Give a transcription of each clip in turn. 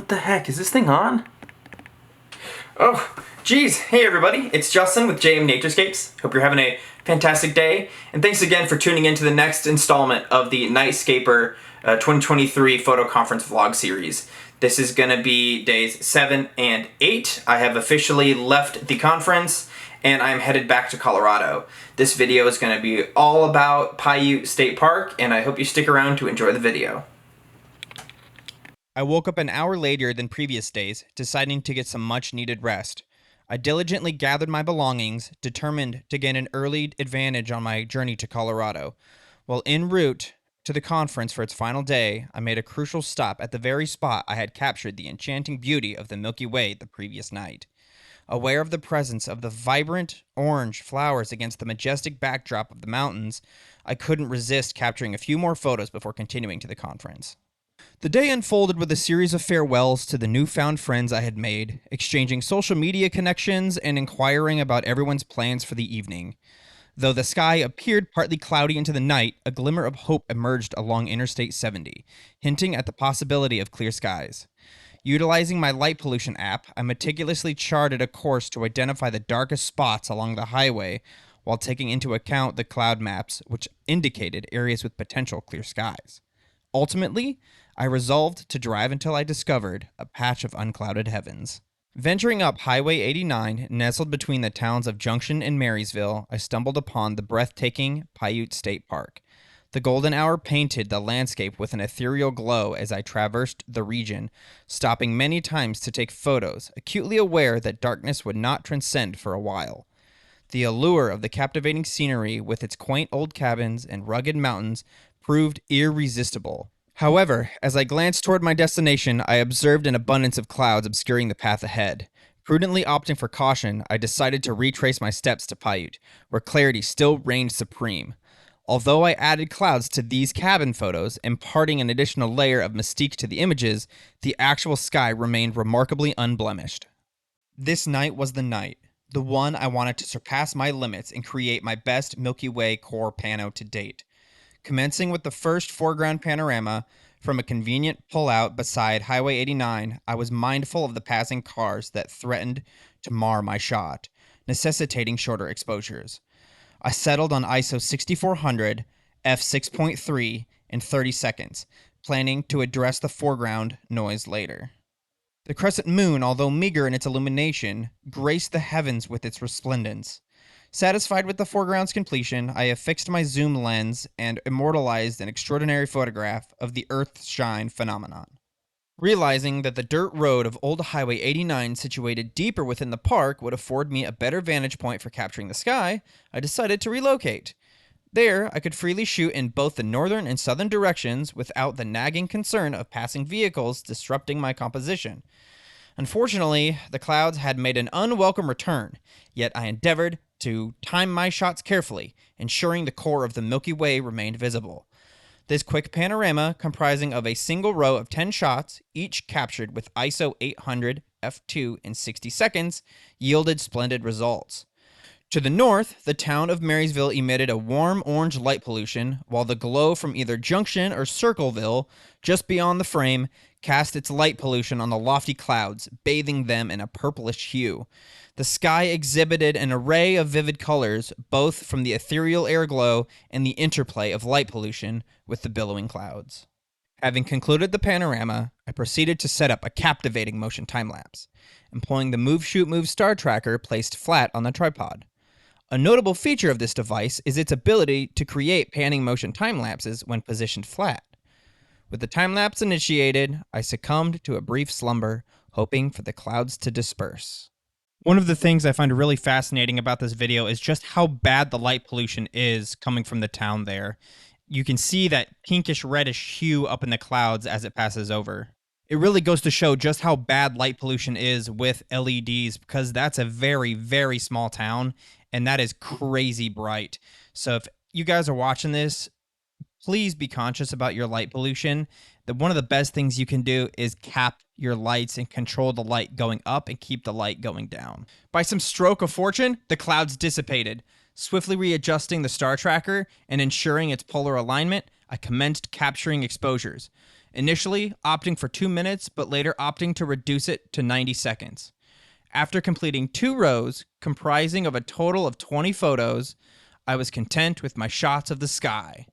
What the heck? Is this thing on? Oh, geez. Hey everybody, it's Justin with JM Naturescapes. Hope you're having a fantastic day. And thanks again for tuning in to the next installment of the Nightscaper 2023 photo conference vlog series. This is going to be days 7 and 8. I have officially left the conference and I'm headed back to Colorado. This video is going to be all about Piute State Park, and I hope you stick around to enjoy the video. I woke up an hour later than previous days, deciding to get some much-needed rest. I diligently gathered my belongings, determined to gain an early advantage on my journey to Colorado. While en route to the conference for its final day, I made a crucial stop at the very spot I had captured the enchanting beauty of the Milky Way the previous night. Aware of the presence of the vibrant orange flowers against the majestic backdrop of the mountains, I couldn't resist capturing a few more photos before continuing to the conference. The day unfolded with a series of farewells to the newfound friends I had made, exchanging social media connections and inquiring about everyone's plans for the evening. Though the sky appeared partly cloudy into the night, a glimmer of hope emerged along Interstate 70, hinting at the possibility of clear skies. Utilizing my light pollution app, I meticulously charted a course to identify the darkest spots along the highway while taking into account the cloud maps, which indicated areas with potential clear skies. Ultimately, I resolved to drive until I discovered a patch of unclouded heavens. Venturing up Highway 89, nestled between the towns of Junction and Marysville, I stumbled upon the breathtaking Piute State Park. The golden hour painted the landscape with an ethereal glow as I traversed the region, stopping many times to take photos, acutely aware that darkness would not transcend for a while. The allure of the captivating scenery with its quaint old cabins and rugged mountains proved irresistible. However, as I glanced toward my destination, I observed an abundance of clouds obscuring the path ahead. Prudently opting for caution, I decided to retrace my steps to Piute, where clarity still reigned supreme. Although I added clouds to these cabin photos, imparting an additional layer of mystique to the images, the actual sky remained remarkably unblemished. This night was the night, the one I wanted to surpass my limits and create my best Milky Way core pano to date. Commencing with the first foreground panorama from a convenient pullout beside Highway 89, I was mindful of the passing cars that threatened to mar my shot, necessitating shorter exposures. I settled on ISO 6400, f6.3 in 30 seconds, planning to address the foreground noise later. The crescent moon, although meager in its illumination, graced the heavens with its resplendence. Satisfied with the foreground's completion, I affixed my zoom lens and immortalized an extraordinary photograph of the Earth-shine phenomenon. Realizing that the dirt road of Old Highway 89 situated deeper within the park would afford me a better vantage point for capturing the sky, I decided to relocate. There, I could freely shoot in both the northern and southern directions without the nagging concern of passing vehicles disrupting my composition. Unfortunately, the clouds had made an unwelcome return, yet I endeavored to time my shots carefully, ensuring the core of the Milky Way remained visible. This quick panorama, comprising of a single row of 10 shots, each captured with ISO 800 f2 in 60 seconds, yielded splendid results. To the north, the town of Marysville emitted a warm orange light pollution, while the glow from either Junction or Circleville, just beyond the frame, cast its light pollution on the lofty clouds, bathing them in a purplish hue. The sky exhibited an array of vivid colors, both from the ethereal air glow and the interplay of light pollution with the billowing clouds. Having concluded the panorama, I proceeded to set up a captivating motion time-lapse, employing the Move Shoot Move star tracker placed flat on the tripod. A notable feature of this device is its ability to create panning motion time-lapses when positioned flat. With the time-lapse initiated, I succumbed to a brief slumber, hoping for the clouds to disperse. One of the things I find really fascinating about this video is just how bad the light pollution is coming from the town there. You can see that pinkish reddish hue up in the clouds as it passes over. It really goes to show just how bad light pollution is with LEDs, because that's a very, very small town, and that is crazy bright. So if you guys are watching this, please be conscious about your light pollution. One of the best things you can do is cap your lights and control the light going up and keep the light going down. By some stroke of fortune, the clouds dissipated. Swiftly readjusting the star tracker and ensuring its polar alignment, I commenced capturing exposures. initially opting for 2 minutes, but later opting to reduce it to 90 seconds. After completing 2 rows, comprising of a total of 20 photos, I was content with my shots of the sky.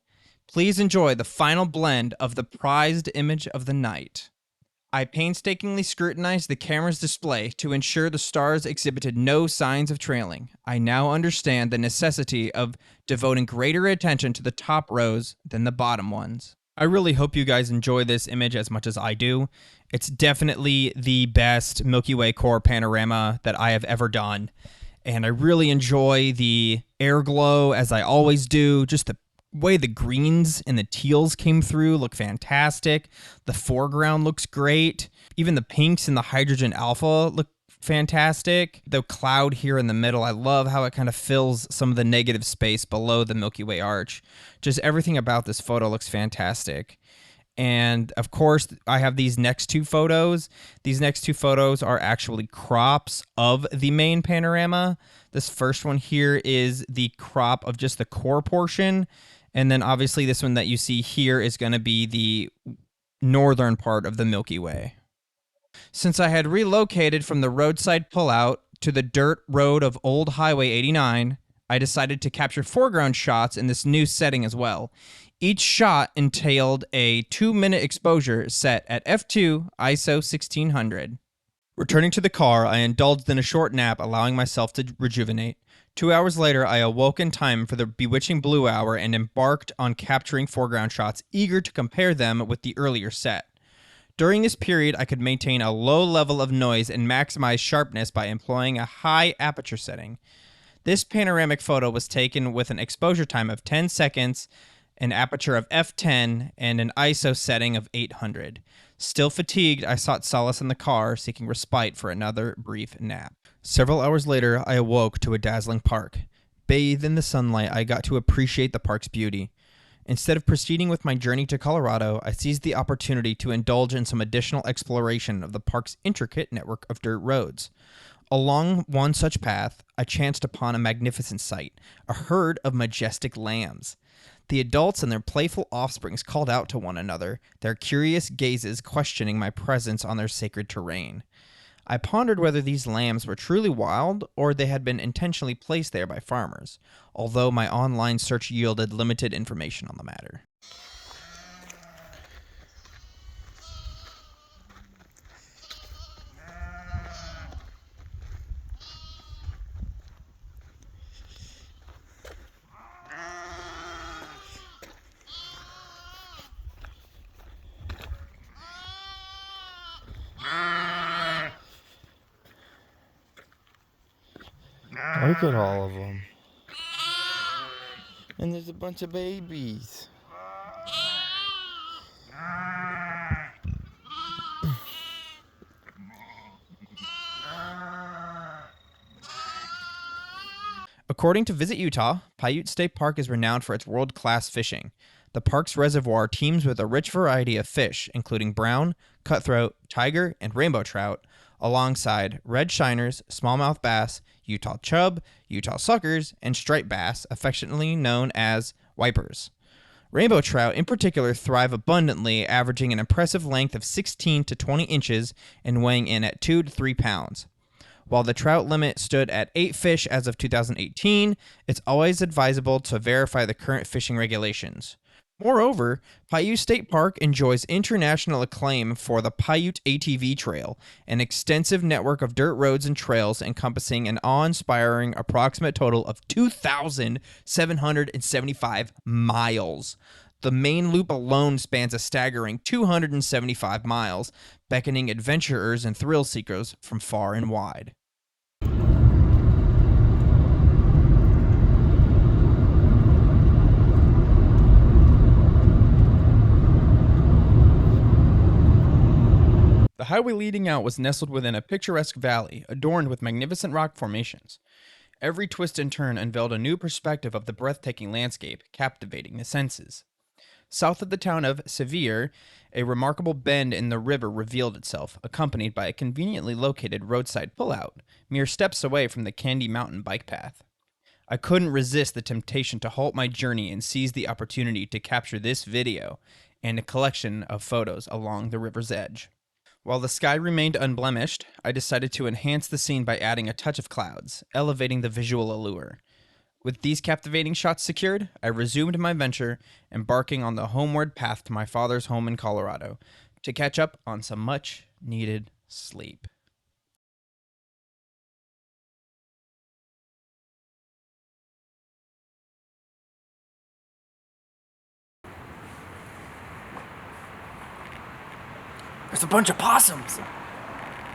Please enjoy the final blend of the prized image of the night. I painstakingly scrutinized the camera's display to ensure the stars exhibited no signs of trailing. I now understand the necessity of devoting greater attention to the top rows than the bottom ones. I really hope you guys enjoy this image as much as I do. It's definitely the best Milky Way core panorama that I have ever done. And I really enjoy the air glow, as I always do. Just the way the greens and the teals came through look fantastic. The foreground looks great. Even the pinks and the hydrogen alpha look fantastic. The cloud here in the middle, I love how it kind of fills some of the negative space below the Milky Way arch. Just everything about this photo looks fantastic. And of course, I have these next 2 photos. These next 2 photos are actually crops of the main panorama. This first one here is the crop of just the core portion. And then obviously this one that you see here is going to be the northern part of the Milky Way. Since I had relocated from the roadside pullout to the dirt road of Old Highway 89, I decided to capture foreground shots in this new setting as well. Each shot entailed a 2-minute exposure set at f2 ISO 1600. Returning to the car, I indulged in a short nap, allowing myself to rejuvenate. 2 hours later, I awoke in time for the bewitching blue hour and embarked on capturing foreground shots, eager to compare them with the earlier set. During this period, I could maintain a low level of noise and maximize sharpness by employing a high aperture setting. This panoramic photo was taken with an exposure time of 10 seconds, an aperture of f10, and an ISO setting of 800. Still fatigued, I sought solace in the car, seeking respite for another brief nap. Several hours later, I awoke to a dazzling park. Bathed in the sunlight, I got to appreciate the park's beauty. Instead of proceeding with my journey to Colorado, I seized the opportunity to indulge in some additional exploration of the park's intricate network of dirt roads. Along one such path, I chanced upon a magnificent sight, a herd of majestic lambs. The adults and their playful offsprings called out to one another, their curious gazes questioning my presence on their sacred terrain. I pondered whether these lambs were truly wild or they had been intentionally placed there by farmers, although my online search yielded limited information on the matter. Look at all of them. And there's a bunch of babies. According to Visit Utah, Piute State Park is renowned for its world-class fishing. The park's reservoir teems with a rich variety of fish, including brown, cutthroat, tiger, and rainbow trout, alongside red shiners, smallmouth bass, Utah chub, Utah suckers, and striped bass, affectionately known as wipers. Rainbow trout in particular thrive abundantly, averaging an impressive length of 16 to 20 inches and weighing in at 2 to 3 pounds. While the trout limit stood at 8 fish as of 2018, it's always advisable to verify the current fishing regulations. Moreover, Piute State Park enjoys international acclaim for the Piute ATV Trail, an extensive network of dirt roads and trails encompassing an awe-inspiring approximate total of 2,775 miles. The main loop alone spans a staggering 275 miles, beckoning adventurers and thrill seekers from far and wide. The highway leading out was nestled within a picturesque valley adorned with magnificent rock formations. Every twist and turn unveiled a new perspective of the breathtaking landscape, captivating the senses. South of the town of Sevier, a remarkable bend in the river revealed itself, accompanied by a conveniently located roadside pullout, mere steps away from the Candy Mountain bike path. I couldn't resist the temptation to halt my journey and seize the opportunity to capture this video. and a collection of photos along the river's edge. While the sky remained unblemished, I decided to enhance the scene by adding a touch of clouds, elevating the visual allure. With these captivating shots secured, I resumed my venture, embarking on the homeward path to my father's home in Colorado to catch up on some much-needed sleep. There's a bunch of possums.